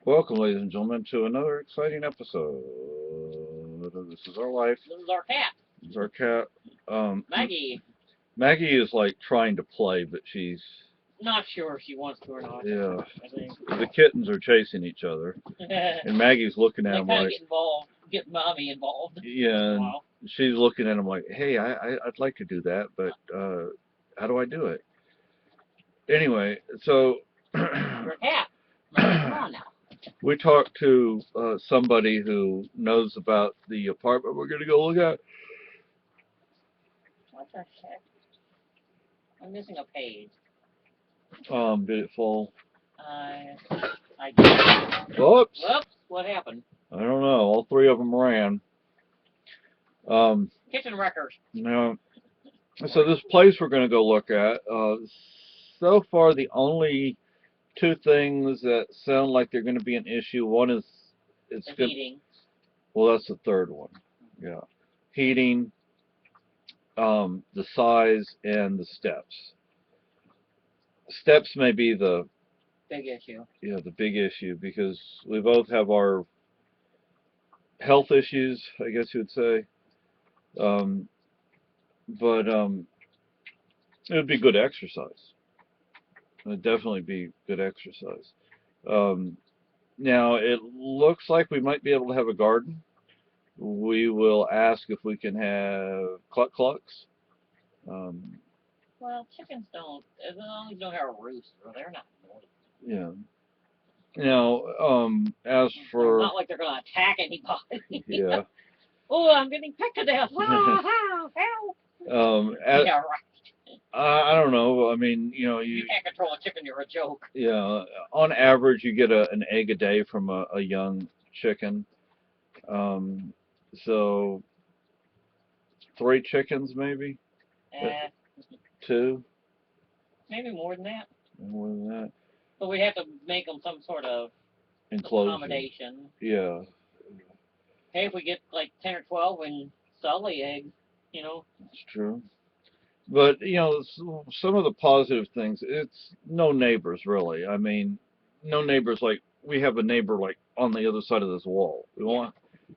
Welcome, ladies and gentlemen, to another exciting episode. This is our wife. This is our cat, This is our cat. Maggie. Maggie is like trying to play, but she's Not sure if she wants to or not. yeah. I think. The kittens are chasing each other, and Maggie's looking at They him kind of like get involved, get mommy involved. yeah, and Wow. she's looking at him like, hey, I'd like to do that, but how do I do it? Anyway, so Your cat. Maggie, come on now. we talked to somebody who knows about the apartment we're gonna go look at. What the heck? I'm missing a page. Did it fall? I, I did. Whoops. Whoops. What happened? I don't know. All three of them ran. Um, Kitchen wreckers. now, so this place we're going to go look at, so far the only two things that sound like they're going to be an issue. One is it's The good. heating. Well, that's the third one. Yeah, heating, the size, and the steps. Steps may be the Big issue. the big issue because we both have our health issues, I guess you would say. Um, but it would be good exercise. It would definitely be good exercise. Um, Now, it looks like we might be able to have a garden. We will ask if we can have cluck clucks. Um, Well, chickens don't, as long as you don't have a rooster, they're not noisy. yeah. Now, as They're for not like they're going to attack anybody. yeah, Oh, I'm getting pecked to death. Ah, help. as, Yeah, right. I don't know. I mean, You can't control a chicken, you're a joke. yeah, on average, you get an egg a day from a young chicken. Um, so three chickens, maybe Eh, two, maybe more than that. more than that. But we have to make them some sort of Enclosure. accommodation. Yeah, Hey, if we get like 10 or 12 and sell the eggs, you know. it's true. But some of the positive things, it's no neighbors really. I mean, no neighbors like we have a neighbor like on the other side of this wall. We Yeah. want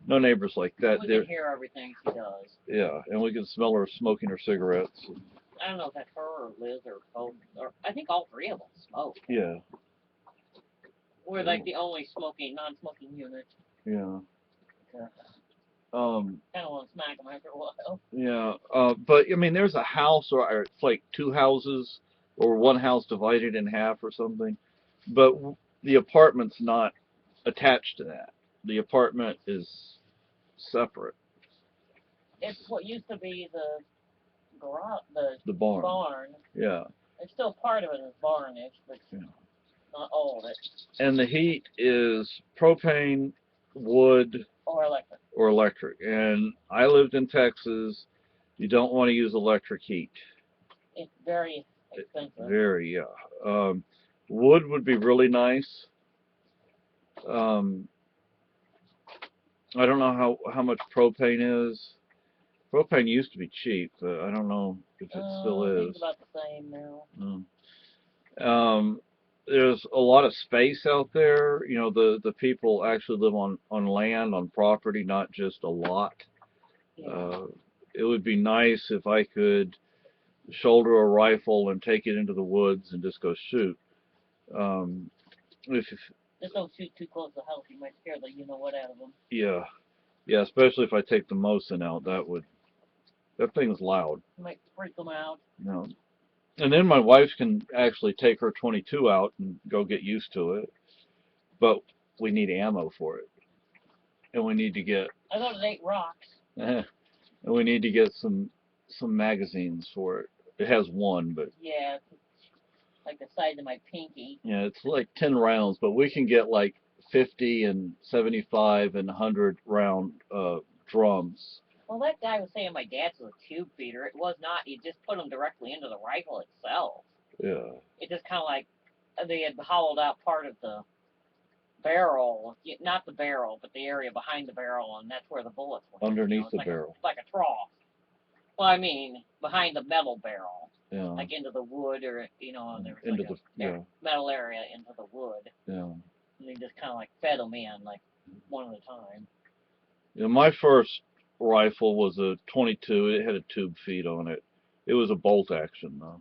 no neighbors like that. We There, can hear everything she does. yeah, and we can smell her smoking her cigarettes. I don't know if that's her or Liz or both. Or I think all three of them smoke. Yeah, We're like the only non-smoking unit. yeah. Kind of want to smack them after a while. Yeah, but I mean, there's a house, or it's like two houses, or one house divided in half, or something. But the apartment's not attached to that. The apartment is separate. It's what used to be the garage, the The barn. barn. Yeah, It's still part of it is barnish, but yeah. not all of it. And the heat is propane, wood, Or electric. or electric. And I lived in Texas. You don't want to use electric heat. It's very expensive. Very, yeah. Wood would be really nice. Um, I don't know how much propane is. Propane used to be cheap, but I don't know if it still I think it's is. about the same now. Um, there's a lot of space out there. The people actually live on land, on property, not just a lot. Yeah. It would be nice if I could shoulder a rifle and take it into the woods and just go shoot. Um, if Just don't shoot too close to the house. You might scare the you know what out of them. yeah, yeah, especially if I take the Mosin out, that thing's loud. You might freak them out. You know. And then my wife can actually take her 22 out and go get used to it. But we need ammo for it, and we need to get I thought it ate rocks. and we need to get some magazines for it. It has one, but Yeah, it's like the size of my pinky. yeah, it's like 10 rounds, but we can get like 50 and 75 and 100 round drums. Well, that guy was saying my dad's was a tube feeder. It was not. You just put them directly into the rifle itself. Yeah, It just kind of like they had hollowed out part of the barrel, not the barrel, but the area behind the barrel, and that's where the bullets went. underneath It's the like barrel. like a trough. Well, I mean, behind the metal barrel, Yeah, like into the wood, or and there was into like the a metal area into the wood. yeah. And and just kind of like fed them in, like one at a time. You know, my first rifle was a 22. It had a tube feed on it. It was a bolt action though.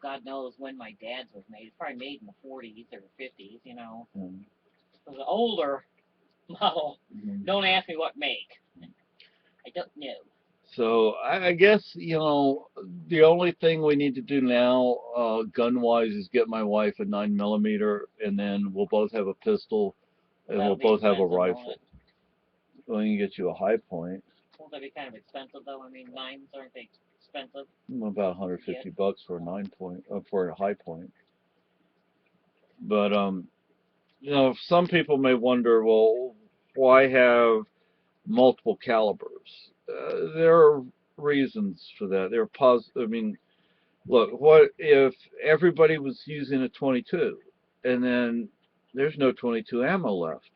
God knows when my dad's was made. It's probably made in the 40s or 50s, you know. Mm. It was an older model. Mhm. Don't ask me what make. I don't know. So I guess, you know, the only thing we need to do now, gun wise, is get my wife a 9mm, and then we'll both have a pistol, and That'll we'll be both have a expensive, won't rifle. it? We can get you a high point, Won't that be kind of expensive though? I mean, nines aren't they expensive? about 150 bucks for a 9 point, for a high point. But you know, some people may wonder, well, why have multiple calibers? There are reasons for that. There are I mean, look, what if everybody was using a 22 and then there's no 22 ammo left?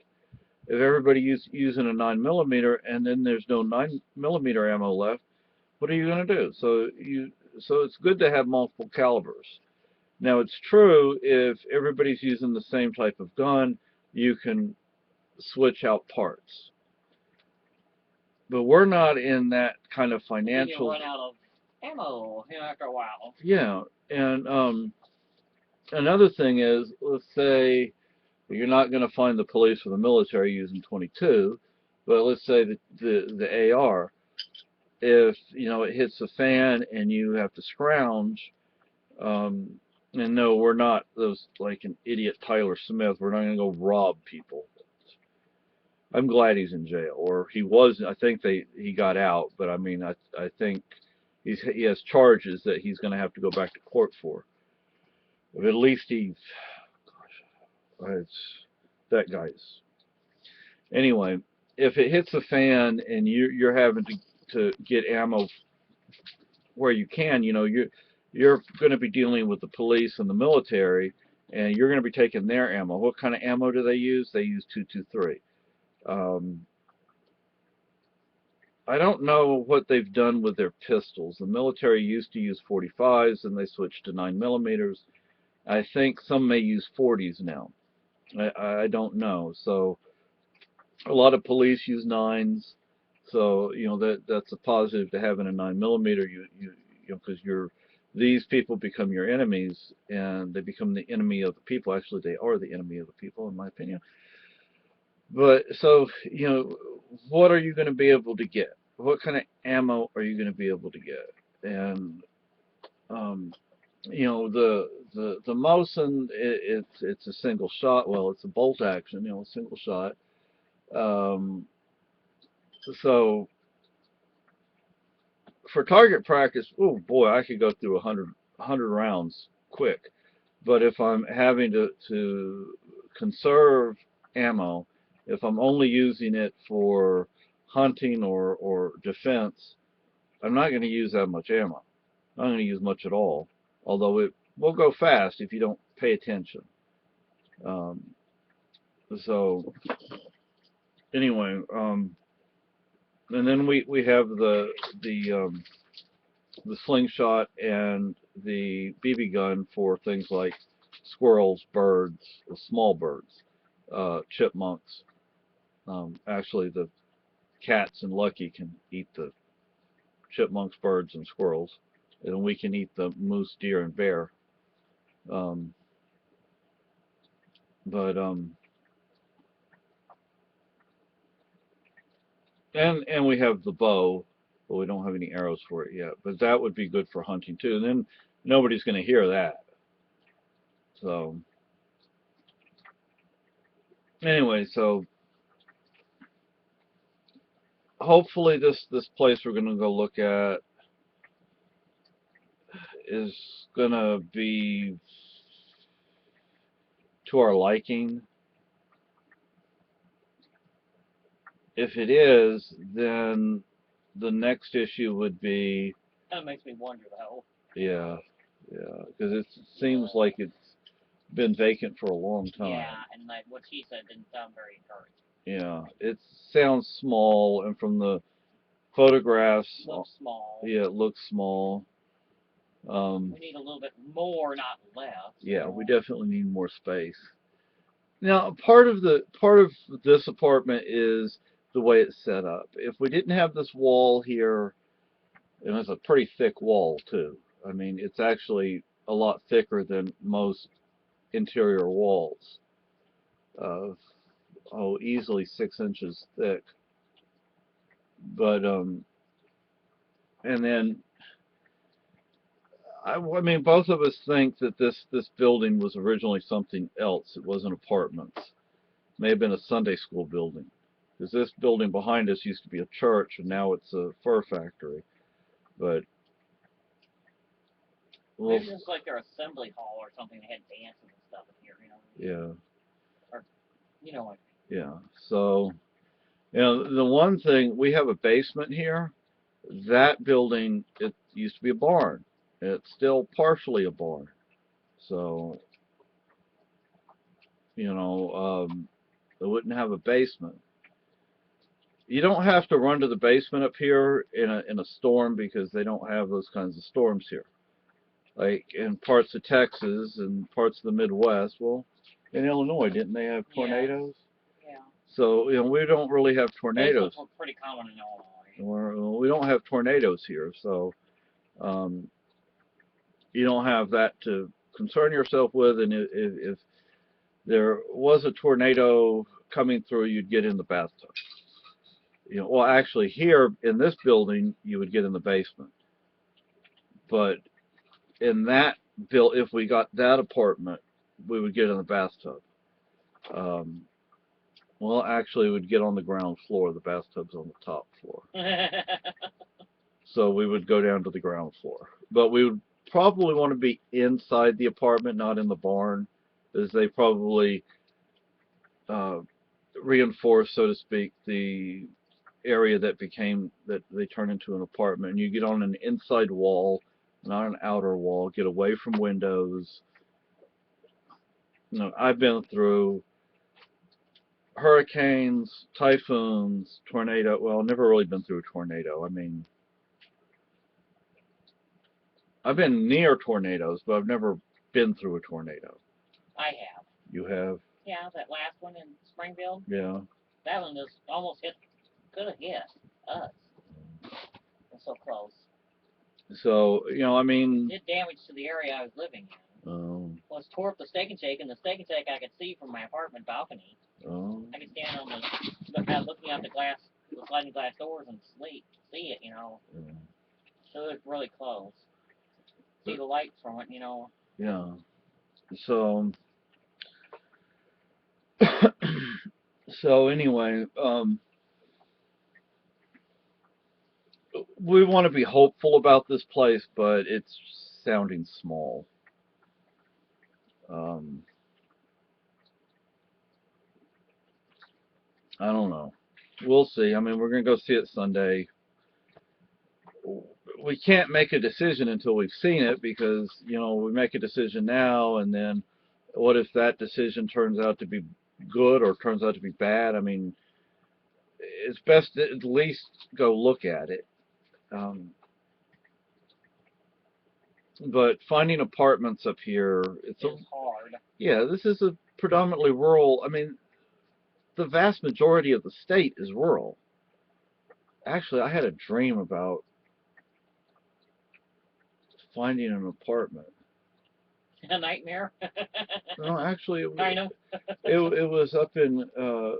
If everybody using a 9mm and then there's no 9mm ammo left, what are you going to do? So it's good to have multiple calibers. Now it's true if everybody's using the same type of gun, you can switch out parts. But we're not in that kind of Then you'll financial. run out of ammo, you know, after a while. Yeah, and another thing is, let's say you're not going to find the police or the military using 22, but let's say the AR. If you know it hits a fan and you have to scrounge, and no, we're not those like an idiot Tyler Smith. We're not going to go rob people. I'm glad he's in jail, or he was. I think he got out, but I mean, I think he has charges that he's going to have to go back to court for. But at least it's that guy's. Anyway, if it hits a fan and you're having to get ammo where you can, you know, you're going to be dealing with the police and the military, and you're going to be taking their ammo. What kind of ammo do they use? They use 223. I don't know what they've done with their pistols. The military used to use 45s, and they switched to 9mm. I think some may use 40s now. I don't know. So a lot of police use 9s. So you know that's a positive to having a 9mm. You know, because these people become your enemies, and they become the enemy of the people. Actually, they are the enemy of the people, in my opinion. But so you know, what are you going to be able to get? What kind of ammo are you going to be able to get? And um, you know, the Mosin, it's a single shot. Well, it's a bolt action. You know, a single shot. Um, so for target practice, oh boy, I could go through 100 rounds quick. But if I'm having to conserve ammo, if I'm only using it for hunting or defense, I'm not going to use that much ammo. I'm not going to use much at all, although it will go fast if you don't pay attention. Um, so anyway, and then we have the slingshot and the BB gun for things like squirrels, birds, small birds, chipmunks. Actually, the cats and Lucky can eat the chipmunks, birds, and squirrels, and we can eat the moose, deer, and bear. Um, but and we have the bow, but we don't have any arrows for it yet. But that would be good for hunting too. And then nobody's going to hear that. So anyway, so hopefully this place we're going to go look at is going to be to our liking. If it is, then the next issue would be, That makes me wonder though. yeah, because it seems like it's been vacant for a long time. Yeah, and like what she said didn't sound very encouraging. Yeah, it sounds small, and from the photographs, Looks small. yeah, it looks small. We need a little bit more, not less. Yeah, we definitely need more space. Now, part of this apartment is the way it's set up. If we didn't have this wall here, and it's a pretty thick wall too. I mean, it's actually a lot thicker than most interior walls. Of easily 6 inches thick. But and then I mean, both of us think that this building was originally something else. It wasn't apartments. May have been a Sunday school building. Because this building behind us used to be a church, and now it's a fur factory. But well, Maybe it's like their assembly hall or something. They had dances and stuff in here, you know. yeah, Or, you know what? yeah. So, the one thing, we have a basement here. That building, it used to be a barn. It's still partially a barn. So, it wouldn't have a basement. You don't have to run to the basement up here in a storm because they don't have those kinds of storms here. Like in parts of Texas and parts of the Midwest, well, in Illinois, didn't they have tornadoes? Yeah. So, we don't really have tornadoes. Basements were pretty common in Illinois. We don't have tornadoes here, so you don't have that to concern yourself with. And if there was a tornado coming through, you'd get in the bathtub. Well, actually, here in this building, you would get in the basement. But in that if we got that apartment, we would get in the bathtub. Well, actually, we'd get on the ground floor. The bathtub's on the top floor. So we would go down to the ground floor. But we would probably want to be inside the apartment, not in the barn, as they probably reinforce, so to speak, the area that they turn into an apartment. And you get on an inside wall, not an outer wall, get away from windows. I've been through hurricanes, typhoons, tornado. Well, never really been through a tornado. I mean, I've been near tornadoes, but I've never been through a tornado. I have. You have? Yeah, that last one in Springfield. Yeah. That one just almost could have hit us. It's so close. So, I mean, It did damage to the area I was living in. Well, it tore up the Steak and Shake, and the Steak and Shake I could see from my apartment balcony. I could stand on looking out the sliding glass doors and see it, So it's really close. See the lights from it, Yeah. So, anyway, we want to be hopeful about this place, but it's sounding small. I don't know. We'll see. I mean, we're going to go see it Sunday. We can't make a decision until we've seen it because, we make a decision now, and then what if that decision turns out to be good or turns out to be bad? I mean, it's best to at least go look at it. But finding apartments up here, it's hard. Yeah, this is a predominantly rural. I mean, the vast majority of the state is rural. Actually, I had a dream about finding an apartment. A nightmare? No, actually, kind of. it was up in, I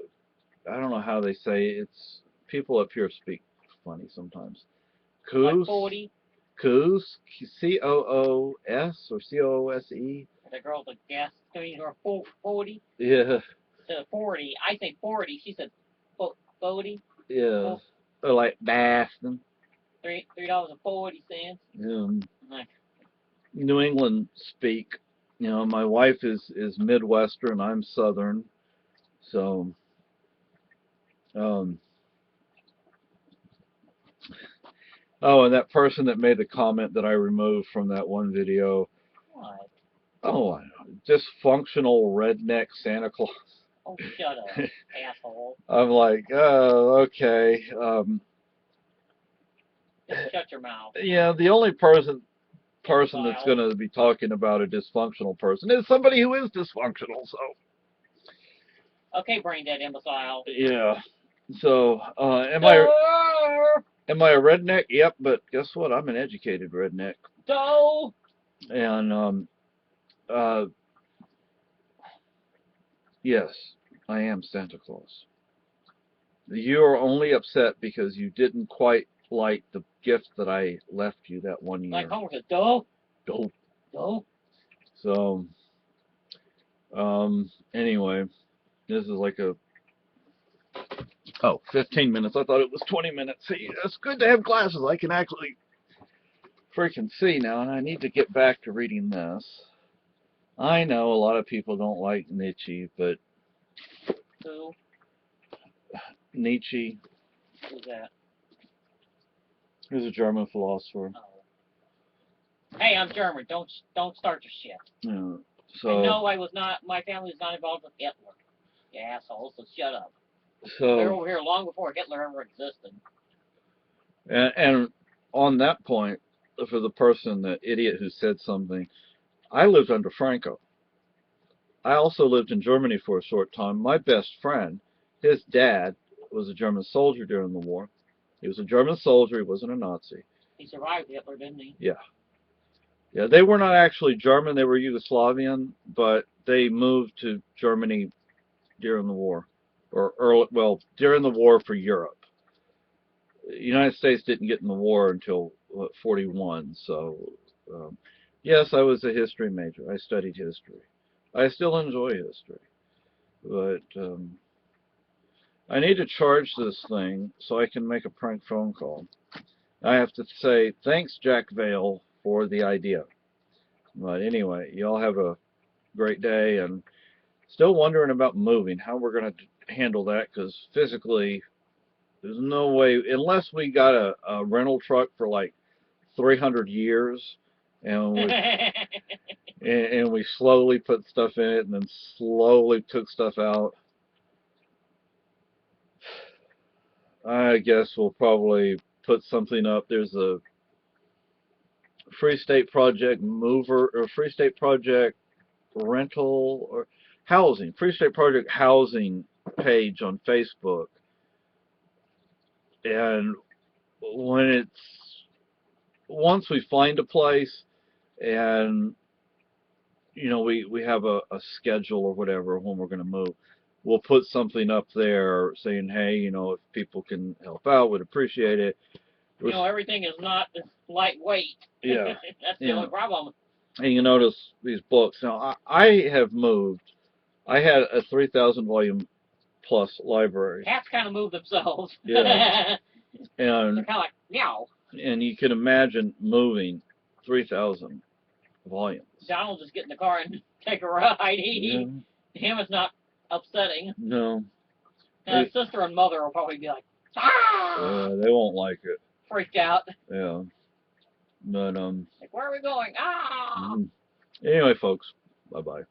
don't know how they say it. It's, people up here speak funny sometimes. Coos? Like 40? Coos? C-O-O-S or C-O-O-S-E? The girl's like, yes, you're 40? Yeah. 40. I say 40. She said 40. Yeah. Or like Baston. $3.40. New England speak. My wife is Midwestern. I'm Southern. So, oh, and that person that made the comment that I removed from that one video. What? Oh, dysfunctional redneck Santa Claus. Oh, shut up, asshole. I'm like, oh, okay. Just shut your mouth. Yeah, the only person that's going to be talking about a dysfunctional person is somebody who is dysfunctional. So, Okay, brain dead imbecile. Yeah. So, am I a redneck? Yep, but guess what? I'm an educated redneck. So. And yes, I am Santa Claus. You are only upset because you didn't quite like the gift that I left you that one year. Like Homer said, "Doe, Dope. doe." So, anyway, this is like a 15 minutes. I thought it was 20 minutes. See, it's good to have glasses. I can actually freaking see now, and I need to get back to reading this. I know a lot of people don't like Nietzsche, but Who? Nietzsche Who's that? is a German philosopher. Oh. Hey, I'm German. Don't start your shit. Yeah, so. And no, my family was not involved with Hitler. You asshole, so shut up. So. They're over here long before Hitler ever existed. And on that point, for the person, the idiot who said something, I lived under Franco. I also lived in Germany for a short time. My best friend, his dad, was a German soldier during the war. He was a German soldier. He wasn't a Nazi. He survived Hitler, didn't he? Yeah. Yeah, they were not actually German. They were Yugoslavian, but they moved to Germany during the war, or early, well, during the war for Europe. The United States didn't get in the war until, what, 41. So, yes, I was a history major. I studied history. I still enjoy history. But I need to charge this thing so I can make a prank phone call. I have to say, thanks, Jack Vale, for the idea. But anyway, y'all have a great day, and still wondering about moving, how we're going to handle that, because physically, there's no way, unless we got a rental truck for like 300 years, and we slowly put stuff in it, and then slowly took stuff out. I guess we'll probably put something up. There's a Free State Project mover, or Free State Project rental, or housing, Free State Project housing page on Facebook. And once we find a place, and we have a schedule or whatever when we're going to move, we'll put something up there saying, hey, if people can help out, would appreciate it. Everything is not lightweight. Yeah. That's the only problem. And you notice these books. Now, I have moved. I had a 3,000 volume plus library. Cats kind of move themselves. Yeah. And they're kind of like, meow. And you can imagine moving 3,000 volumes. Donald just get in the car and take a ride. Him, it's not upsetting. No. His sister and mother will probably be like, ah! They won't like it. Freaked out. Yeah. But, like, where are we going? Ah! Anyway, folks, bye-bye.